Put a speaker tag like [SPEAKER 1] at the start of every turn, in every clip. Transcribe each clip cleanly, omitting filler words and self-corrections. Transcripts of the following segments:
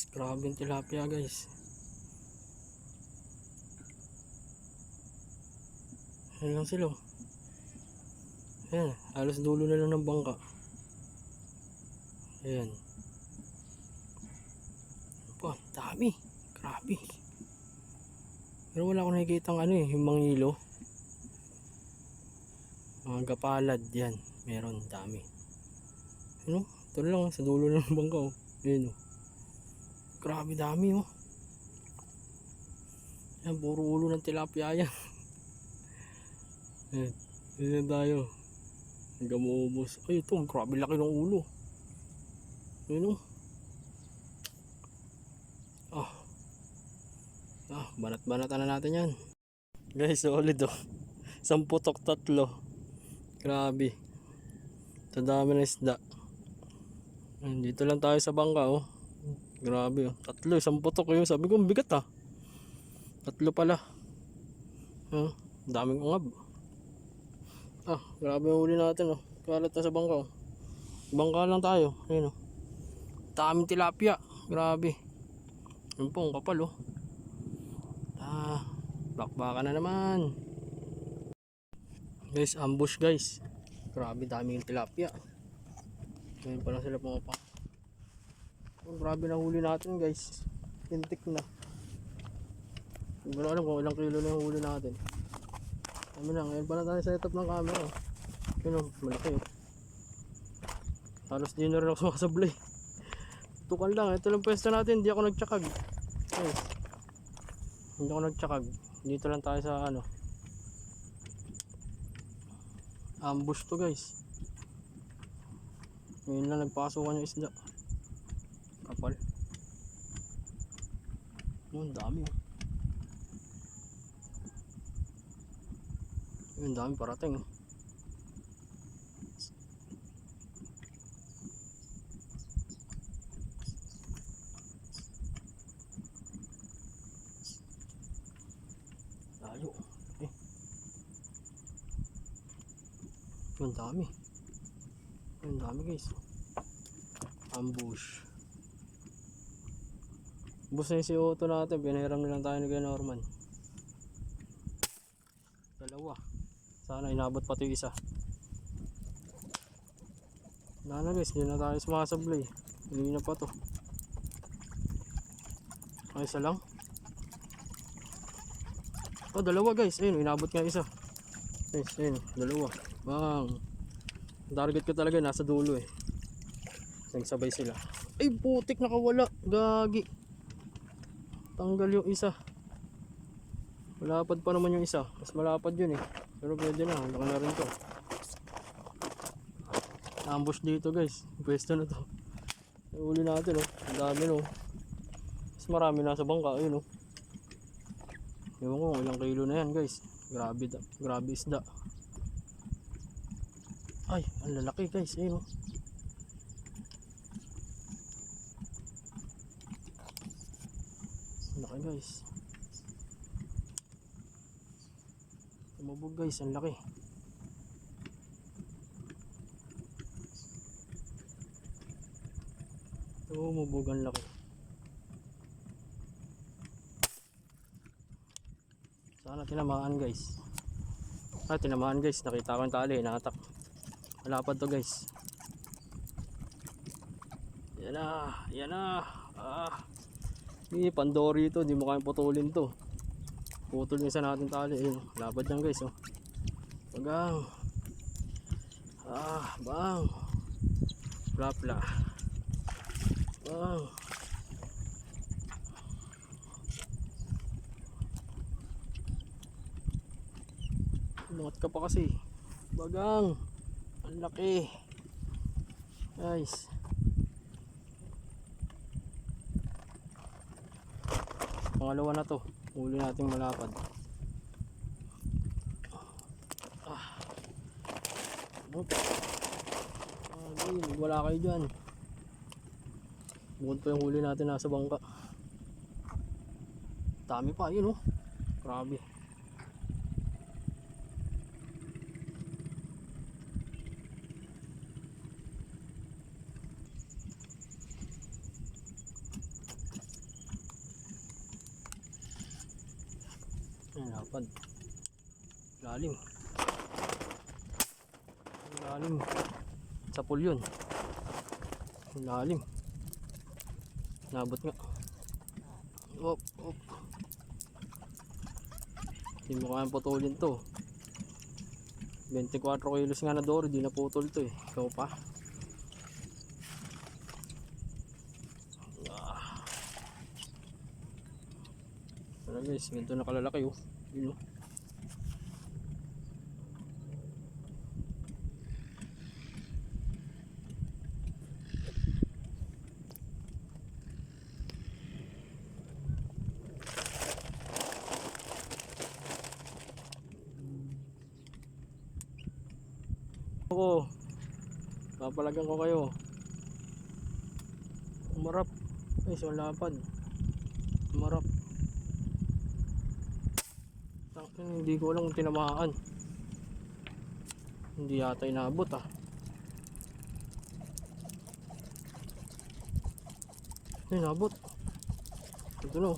[SPEAKER 1] guys, grabe yung tilapia guys. Ayan lang sila. Ayan, halos dulo na lang ng bangka. Ayan. Po, dami. Grabe. Pero wala akong nakikita yung mangilo. Mga gapalad yan. Meron, dami. Ano? Ito lang sa dulo ng bangka oh. Ayan oh. Grabe dami oh. Ayan, puro ulo ng tilapia yan. Ayan. Ayan tayo. Hanggang maubos. Ay ito, grabe laki ng ulo. Ayan oh. Banat-banatan na natin yan. Guys, solid oh. 10 putok 3. Grabe. Ito dami na isda. Dito lang tayo sa bangka oh. Grabe oh. 3, 10 putok yun. Sabi ko, bigat ah. 3 pala. Daming ungab. Grabe yung huli natin oh. Kalat na sa bangka oh. Bangka lang tayo. Ayun oh. Daming tilapia. Grabe. Yun po, ang kapal oh. Bakbaka na naman. Guys, ambush guys. Grabe dami yung tilapia. Ngayon pa lang sila pumapak. Grabe na huli natin guys. Pintik na. Hindi ko alam kung ilang kilo na yung huli natin. Ngayon pa lang tayo set up ng camera. Yun o, malaki o. Halos di na rin ako sumasablay. Tukan lang, ito lang pwesto natin. Hindi ako nagtsakag. Guys, hindi ako nagtsakag. Dito lang tayo sa ambush to guys. Ngayon lang nagpasukan yung isda. Kapal. Ang dami oh. Ang dami parating oh. Layo. Ang dami. Ang dami guys. Ambush. Bus na yung si Otto natin. Pinahiram na lang tayo ni Norman. 2. Sana inabot pati yung isa. Wala na guys. Hindi na tayo sumasablay. Hindi na pa to. Ay, isa lang. 2 guys. Ayun, inabot nga isa. Guys, ayun. 2. Bang. Target ko talaga nasa dulo eh. Nagsabay sila. Ay, putik nakawala. Gagi. Tanggal yung isa. Malapad pa naman yung isa. Mas malapad yun eh. Pero pwede na. Laki na rin to. Ambush dito guys. Pwesto na to. Uli natin oh. Ang dami no. Mas marami na sa bangka. Ayun oh. Ewan ko ilang kilo na yan guys. Grabe isda. Ay, ang lalaki guys. Ayun oh. Laki guys. Tumabog guys, ang laki. Tumabog ang laki. Sana tinamaan guys. Tinamaan guys. Nakita ko yung tali, nakatak. Malapad to guys. Yan na, yan na. Pandori ito, di mo kayang putulin to. Putol yung isa natin tali. Ayun, lapad yan guys oh. Bagang. Bang. Plapla. Bang. Lumat ka pa kasi. Bagang. Ang laki. Guys. Pangalawa na to. Huli nating malapad. Wala kayo dyan. Bukod pa yung huli natin nasa bangka. Dami pa yun oh. Grabe. Ayan, lapad. Lalim. Lalim. Sa pool yun. Lalim. Nabot nga. Op, op. Hindi mo kayang putulin to. 24 kilos nga na dory, di na putol to eh. Ikaw pa. Ano guys, ganito na kalalaki oh. Yun oh. Ako, papalagan ko kayo. Umarap. Ay, so lapad. Umarap. Hindi ko alam kung tinamaan. Hindi yata inabot ah. Ay, inabot. Ito no.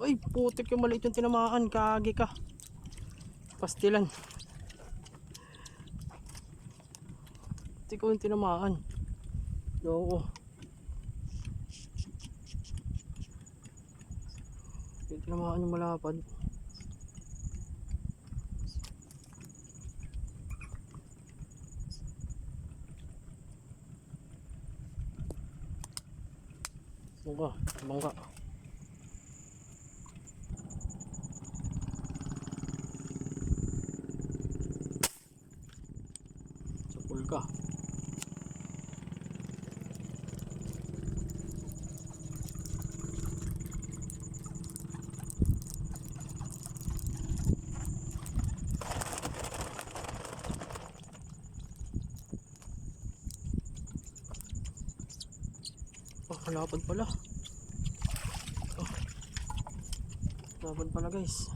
[SPEAKER 1] Ay, putik yung maliit yung tinamaan. Kagi ka. Pastilan. Putik ko yung tinamaan. Oo. Yung tinamaan yung malapad. Bangka, bangka. Sa pulka. Oh, malapad pala. Oh, malapad pala guys.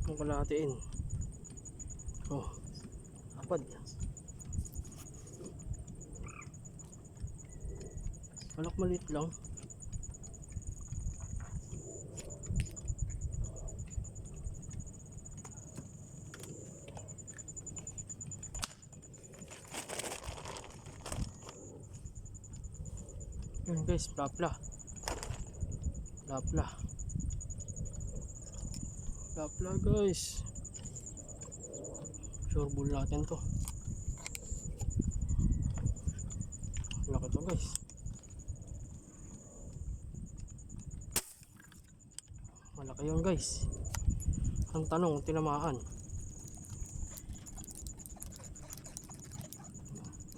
[SPEAKER 1] Ang kalahatiin. Oh, malapad. Malak maliit lang. Yun guys, plapla. Plapla. Plapla guys. Sure bull natin to. Laki to guys. Malaki yun guys. Ang tanong, tinamaan.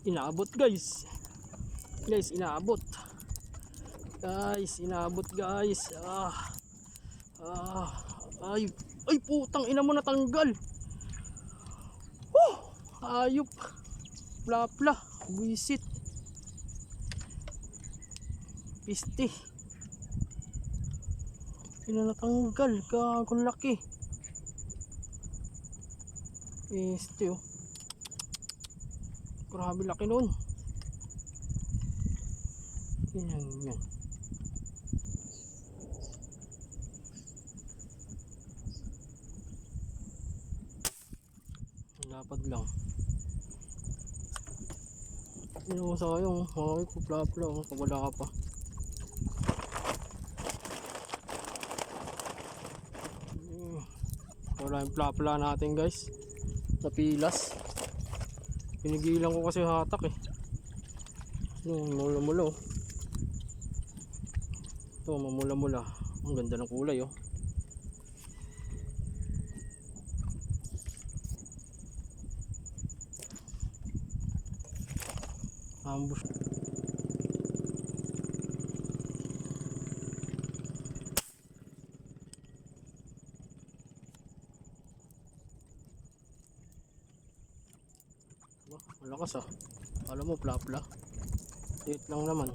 [SPEAKER 1] Inaabot guys. Guys, inaabot. Guys, inaabot guys. Ay, ay putang ina mo natanggal. Ayop. Plapla, buisit. Piste. Pinanatanggal, kagong laki. Piste oh. Grabe laki nun. Yan. Lapad lang. Hindi mo sayang. Ay, kupla-pla. Kabala ka pa. Wala yung pla-pla natin guys. Napilas. Pinigilan ko kasi hatak eh. Mula-mula oh. Ito, mamula-mula. Ang ganda ng kulay oh. Ambush. Malakas ah. Alam mo, pla-pla. Liit lang naman.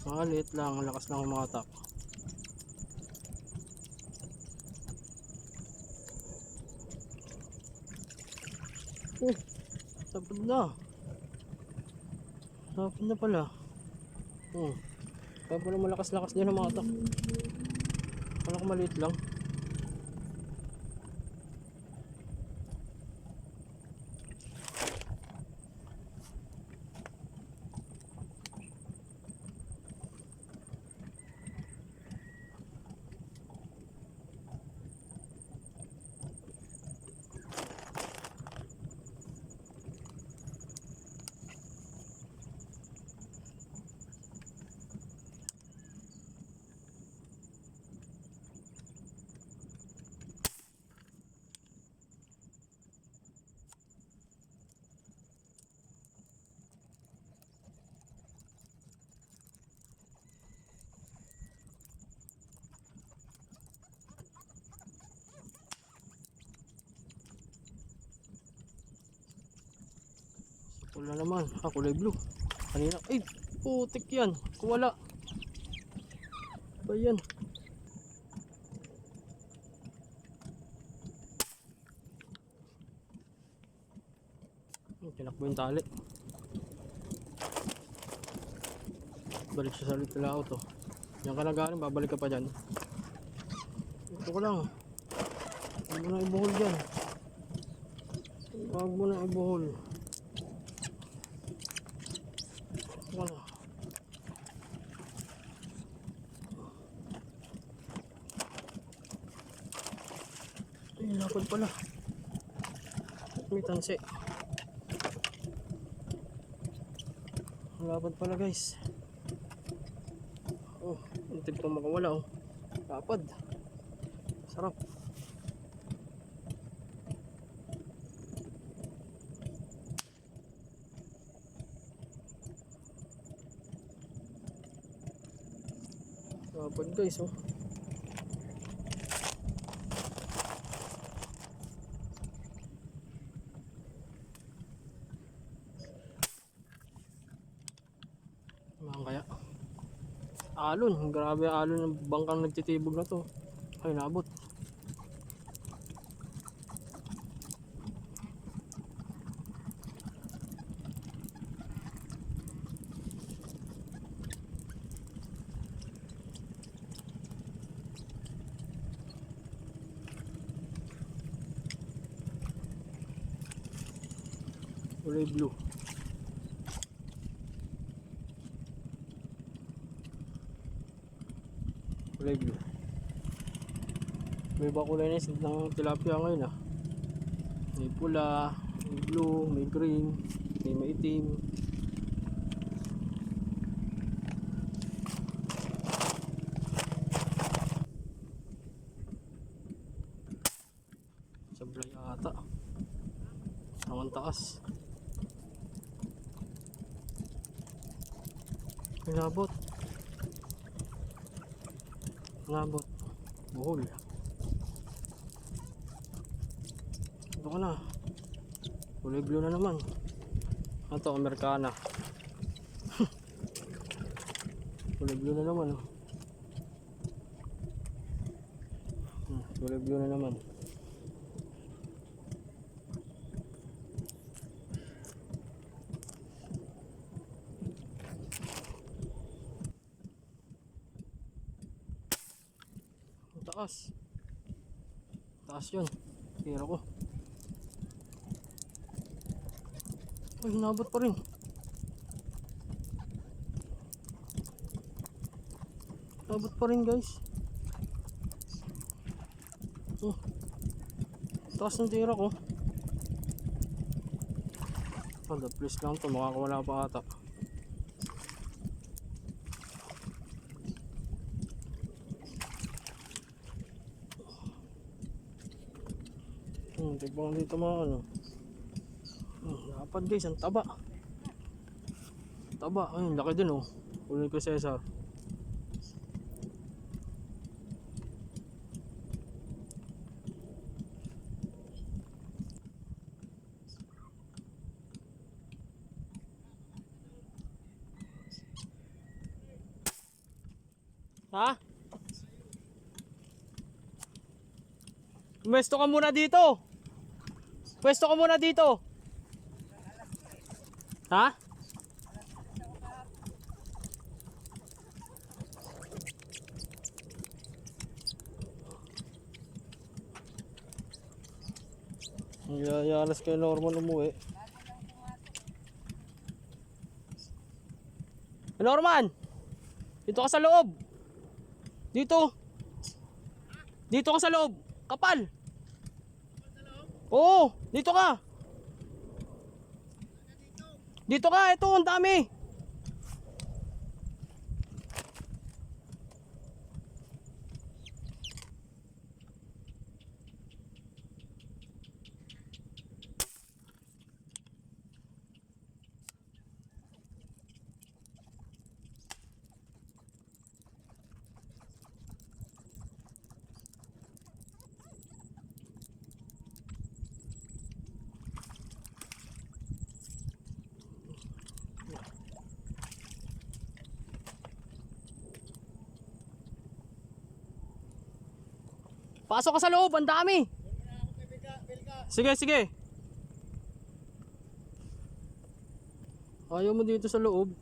[SPEAKER 1] Liit lang, lakas lang umatak. Tapos na. Hapon na pala. Oh. Kaya pala malakas-lakas din ang mga atak. Kala ko maliit lang. Wala naman. Kulay blue. Kanina. Ay, putik yan. Kuwala. Ba yan? Tinakbo yung tali. Balik siya sa litila auto. Yan ka na galing. Babalik ka pa dyan. Ito ko lang. Huwag mo na ibuhol dyan. Huwag mo na ibuhol. Wala. Ay, lapad pala. May tansi. Lapad pala guys. Oh, unti pa makawala oh. Lapad. Sarap. Lapad guys oh. Mga kaya alon, grabe alon ng bangkang nagtitibog na to. Ay naabot. Kulay blue. Kulay blue. May iba kulay na ng tilapia ngayon ah. May pula, may blue, may green, may maitim. Sablay ata. Ang taas. Nabot. Nabot. Buhol. Ito ka na. Kulay blue na naman. Ito, Americana. Kulay blue na naman. Oh. Kulay blue na naman. Taas. Taas yun. Tira ko. Ay, hinabot pa rin. Hinabot pa rin guys. Oh. Taas ng tira ko. The please lang to. Makakawala pa ata. Tignan dito mga ano. Lapad guys, ang taba. Taba, ayun, laki din oh. Kunin ko Cesar. Ha? Pwesto ka muna dito. Pwesto ka muna dito. Ha? Yayanas kay Norman umuwi. Norman! Dito ka sa loob! Dito! Dito ka sa loob! Kapal! Oo! Dito ka! Dito ka! Ito! Ang dami! Pasok ka sa loob, ang dami. Sige, sige. Ayaw mo dito sa loob.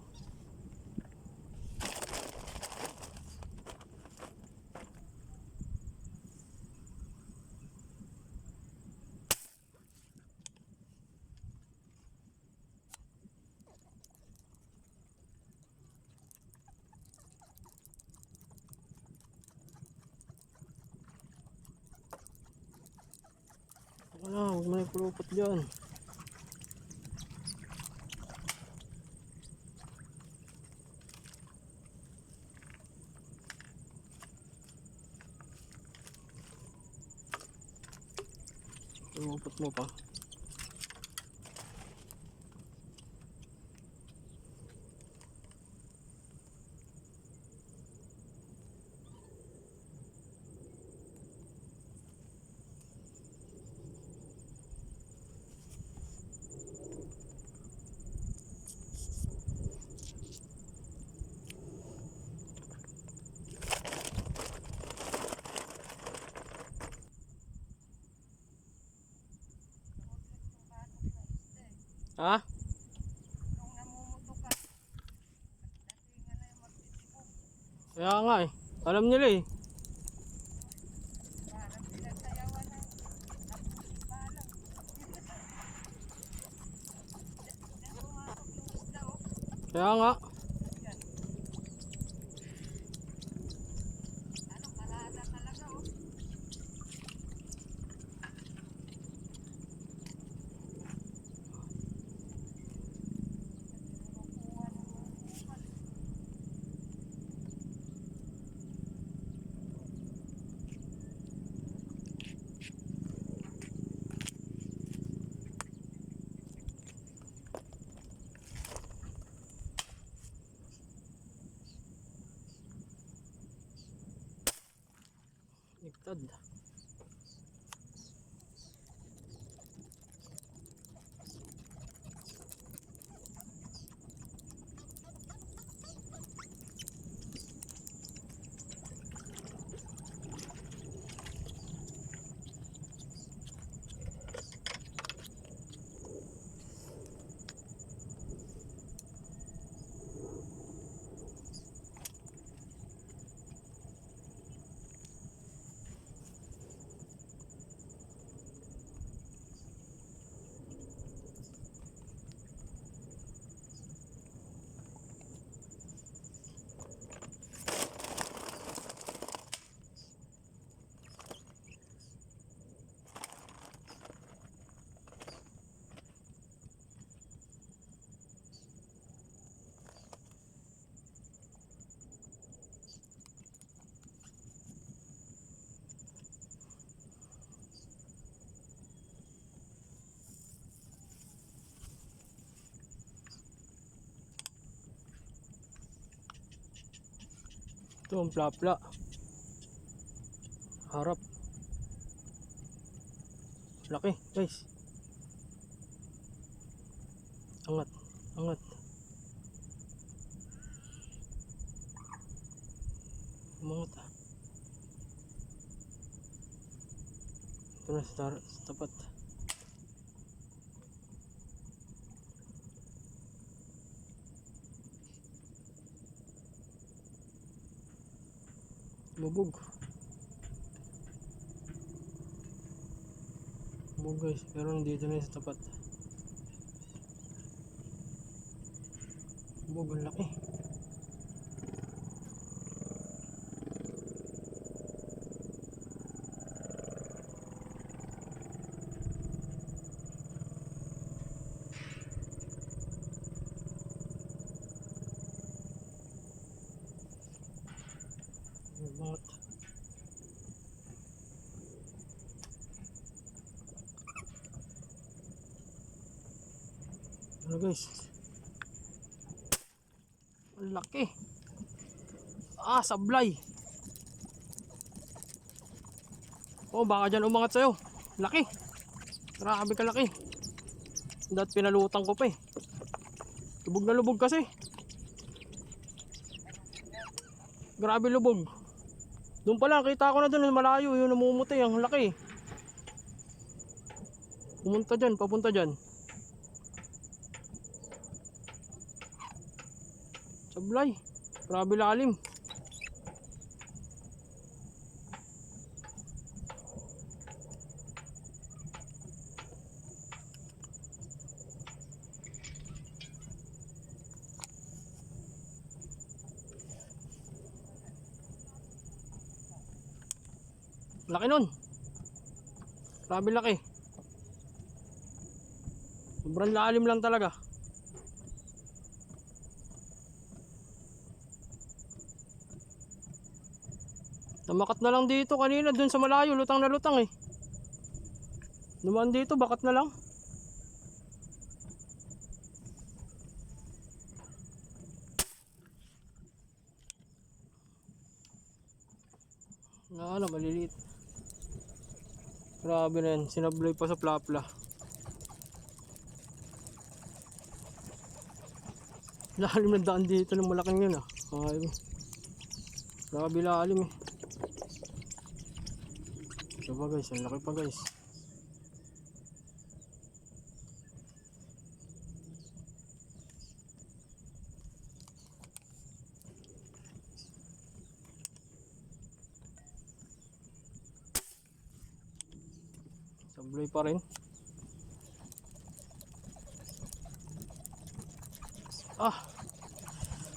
[SPEAKER 1] Wala, huwag mo na ipulupot dyan. Pulupot mo pa. Ha? Kaya nga eh. Alam nila eh. Kaya nga. Ligtad. Ito ang plapla. Harap. Laki guys. Angat. Angat. Umangat ah. Ito na sa tapat. Bubog. Lubog guys, pero nandito na yun sa tapat. Lubog, ang laki. Bangot. Ano guys, ang laki. Sablay. Oh, baka dyan umangat sa'yo. Laki, grabe ka laki. Dahil pinalutang ko pa eh. Lubog na lubog kasi. Grabe lubog. Doon pala, kita ko na doon malayo. Yung namumutay, ang laki. Pumunta dyan, papunta dyan. Sablay, grabe lalim. Laki nun. Grabe laki. Sobrang lalim lang talaga. Namakat na lang dito kanina dun sa malayo, lutang na lutang eh. Naman dito, bakat na lang. Maliliit. Grabe na yan, sinablay pa sa plapla. Lalim na daan dito ng malaking yun ah. Grabe lalim eh. Ito pa guys, ang laki pa guys. Sablay pa rin.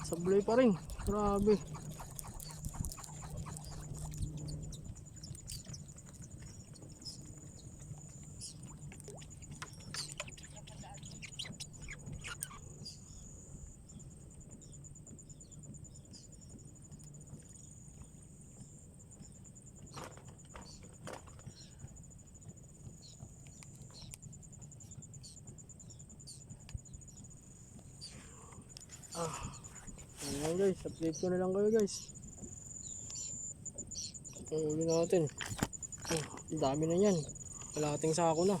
[SPEAKER 1] Sablay pa rin. Grabe. Ayan guys, update ko na lang kayo guys. Huli natin. Ang dami na yan. Kalahating sako na.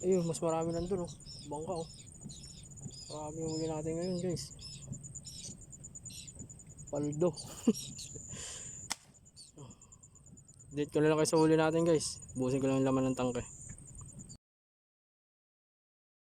[SPEAKER 1] Ayun, mas marami nandun oh. Bangka oh. Marami yung huli natin ngayon guys. Paldo. Update ko na lang kayo sa huli natin guys. Busin ko lang yung laman ng tangke.